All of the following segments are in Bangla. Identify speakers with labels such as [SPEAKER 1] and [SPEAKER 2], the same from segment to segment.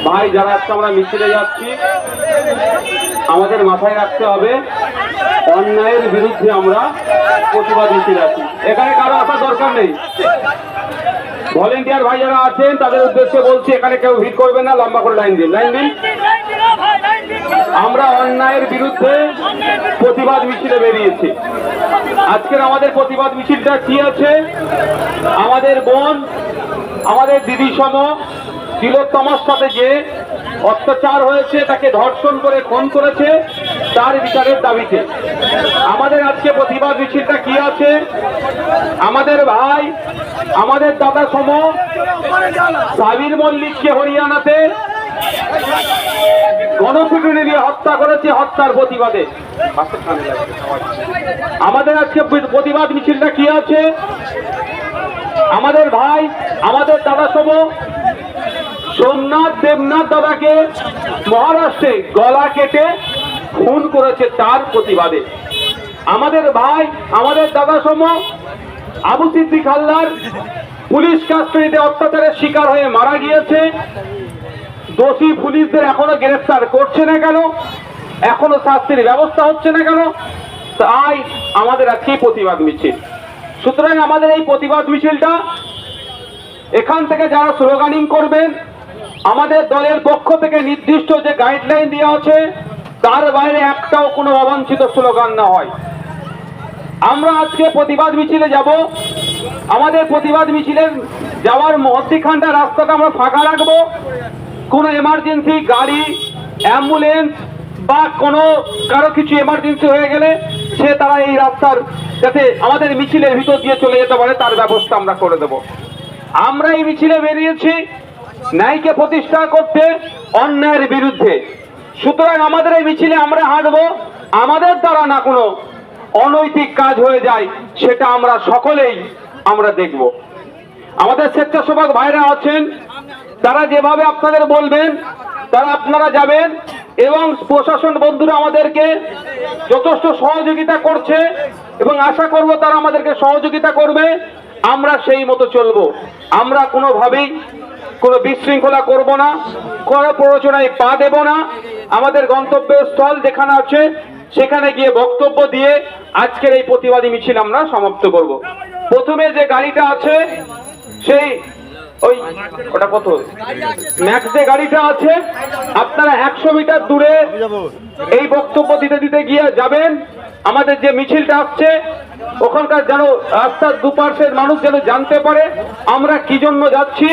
[SPEAKER 1] ভাই যারা আজকে আমরা মিছিলে যাচ্ছি, আমাদের মাথায় রাখতে হবে অন্যায়ের বিরুদ্ধে আমরা প্রতিবাদ মিছিল আছি। এখানে কারো আসার দরকার নেই। ভলেন্টিয়ার ভাই যারা আছেন তাদের উদ্দেশ্যে বলছি, এখানে কেউ ভিড় করবে না, লম্বা করে লাইন দিন, লাইন দিন। আমরা অন্যায়ের বিরুদ্ধে প্রতিবাদ মিছিলে বেরিয়েছি। আজকের আমাদের প্রতিবাদ মিছিলটা কি আছে? আমাদের বোন, আমাদের দিদি সম তিলোত্তমার সাথে যে অত্যাচার হয়েছে, তাকে ধর্ষণ করে খুন করেছে, তার বিচারের দাবিতে আমাদের আজকে প্রতিবাদ মিছিলটা কি আছে? আমাদের ভাই, আমাদের দাদা সম সাবির মল্লিককে হরিয়ানাতে গণপিটুনি দিয়ে হত্যা করেছে, হত্যার প্রতিবাদে আমাদের আজকে প্রতিবাদ মিছিলটা কি আছে? আমাদের ভাই, আমাদের দাদা সম সোমনাথ দেবনাথ দাদাকে মহারাষ্ট্রে গলা কেটে খুন করেছে, তার প্রতিবাদে আমাদের ভাই, আমাদের দাদা সম আবু সিদ্দিক হালদার পুলিশ কাস্টডিতে অত্যাচারের শিকার হয়ে মারা গিয়েছে। দোষী পুলিশদের এখনো গ্রেফতার করছে না কেন? এখনো শাস্তির ব্যবস্থা হচ্ছে না কেন? তাই আমাদের আজকে প্রতিবাদ মিছিল। সুতরাং আমাদের এই প্রতিবাদ মিছিলটা এখান থেকে যারা স্লোগানিং করবেন, আমাদের দলের পক্ষ থেকে নির্দিষ্ট যে গাইডলাইন দেওয়া আছে তার বাইরে একটাও কোনো অবাঞ্ছিত স্লোগান না হয়। আমরা আজকে প্রতিবাদ মিছিলে যাব। আমাদের প্রতিবাদ মিছিলের যাওয়ার মধ্যখানটা রাস্তাটা আমরা ফাঁকা রাখবো। কোনো এমার্জেন্সি গাড়ি, অ্যাম্বুলেন্স বা কোনো কারো কিছু এমার্জেন্সি হয়ে গেলে তারা এই রাস্তার যাতে আমাদের মিছিলের ভিতর দিয়ে চলে যেতে পারে তার ব্যবস্থা আমরা করে দেব। আমরা এই মিছিলে বেরিয়েছি ন্যায়কে প্রতিষ্ঠা করতে, অন্যায়ের বিরুদ্ধে। সুতরাং আমাদের এই মিছিলে আমরা হাঁটবো, আমাদের দ্বারা না কোনো অনৈতিক কাজ হয়ে যায় সেটা আমরা সকলেই আমরা দেখব। আমাদের স্বেচ্ছাসেবক ভাইরা আছেন, তারা যেভাবে আপনাদের বলবেন তারা আপনারা যাবেন, এবং প্রশাসন বন্ধুরা আমাদেরকে যথেষ্ট সহযোগিতা করছে এবং আশা করব তারা আমাদেরকে সহযোগিতা করবে। আমরা সেই মতো চলবো। আমরা কোনোভাবেই কোনো বিশৃঙ্খলা করব না, কোনো প্ররোচনায় পা দেব না। আমাদের গন্তব্যের স্থল যেখানে আছে সেখানে গিয়ে বক্তব্য দিয়ে আজকের এই প্রতিবাদী মিছিল আমরা সমাপ্ত করব। প্রথমে যে গাড়িটা আছে সেই ওটা কত ম্যাক্স যে গাড়িটা আছে, আপনারা 100 মিটার দূরে এই বক্তব্য দিতে দিতে গিয়ে যাবেন। আমাদের যে মিছিলটা আসছে ওখানকার যেন রাস্তার দুপাশের মানুষ যেন জানতে পারে আমরা কি জন্য যাচ্ছি,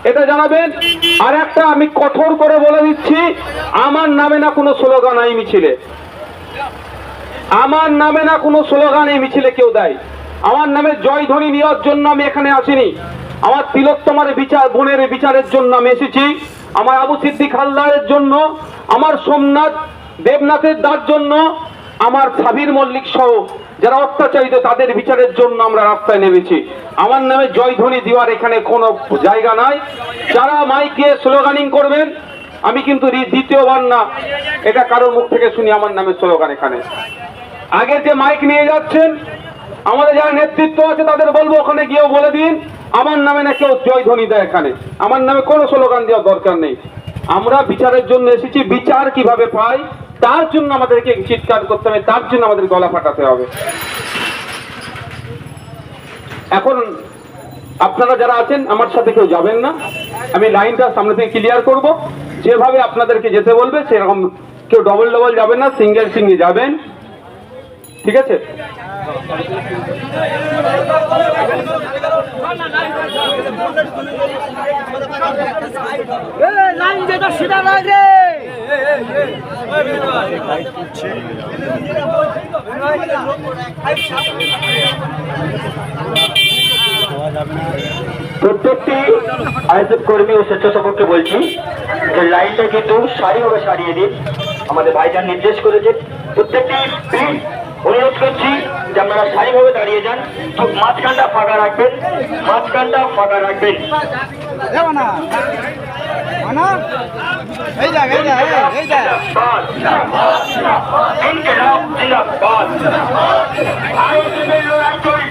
[SPEAKER 1] এটা জানাবেন। আর একটা আমি কঠোর করে বলে দিচ্ছি, আমার নামে না কোনো স্লোগান এই মিছিলে, আমার নামে না কোনো স্লোগান এই মিছিলে কেউ দেয়। আমার নামে জয়ধ্বনি নেওয়ার জন্য আমি এখানে আসিনি। আমার তিলোত্তমার বিচার, বোনের বিচারের জন্য আমি এসেছি। আমার আবু সিদ্দিক হালদারের জন্য, আমার সোমনাথ দেবনাথের দার জন্য, আমার সাবির মল্লিক সহ যারা অত্যাচারিত তাদের বিচারের জন্য আমরা রাস্তায় নেমেছি। আমার নামে জয়ধ্বনি দেওয়ার এখানে কোনো জায়গা নাই। যারা মাইকে স্লোগানিং করবেন, আমি কিন্তু দ্বিতীয়বার না এটা কারোর মুখ থেকে শুনি আমার নামে স্লোগান। এখানে আগের যে মাইক নিয়ে যাচ্ছেন আমাদের যারা নেতৃত্ব আছে তাদের বলবো ওখানে গিয়েও বলে দিন আমার নামে না কেউ জয়ধ্বনি দেয়। এখানে আমার নামে কোনো স্লোগান দেওয়ার দরকার নেই। আমরা বিচারের জন্য এসেছি, বিচার কিভাবে পাই তার জন্য আমাদেরকে চিৎকার করতে হবে, তার জন্য আমাদের গলা ফাটাতে হবে। এখন আপনারা যারা আছেন আমার সাথে কেউ যাবেন না, আমি লাইনটা সামনে থেকে ক্লিয়ার করব। যেভাবে আপনাদেরকে যেতে বলবে সেরকম কেউ ডবল ডবল যাবেন না, সিঙ্গেল সিঙ্গেল যাবেন, ঠিক আছে?
[SPEAKER 2] প্রত্যেকটি আইএসএফ কর্মী ও স্বেচ্ছাসেবককে বলছি যে লাইনটা কিন্তু সারিভাবে সারিয়ে দিন। আমাদের ভাইজান নির্দেশ করেছে। প্রত্যেকটি অনুরোধ করছি যে আপনারা সারিভাবে দাঁড়িয়ে যান, তো মাঝখানটা ফাঁকা রাখবেন, মাঝখানটা ফাঁকা রাখবেন। ইনকিলাব জিন্দাবাদ। আইএসএফের লড়াই চলছে।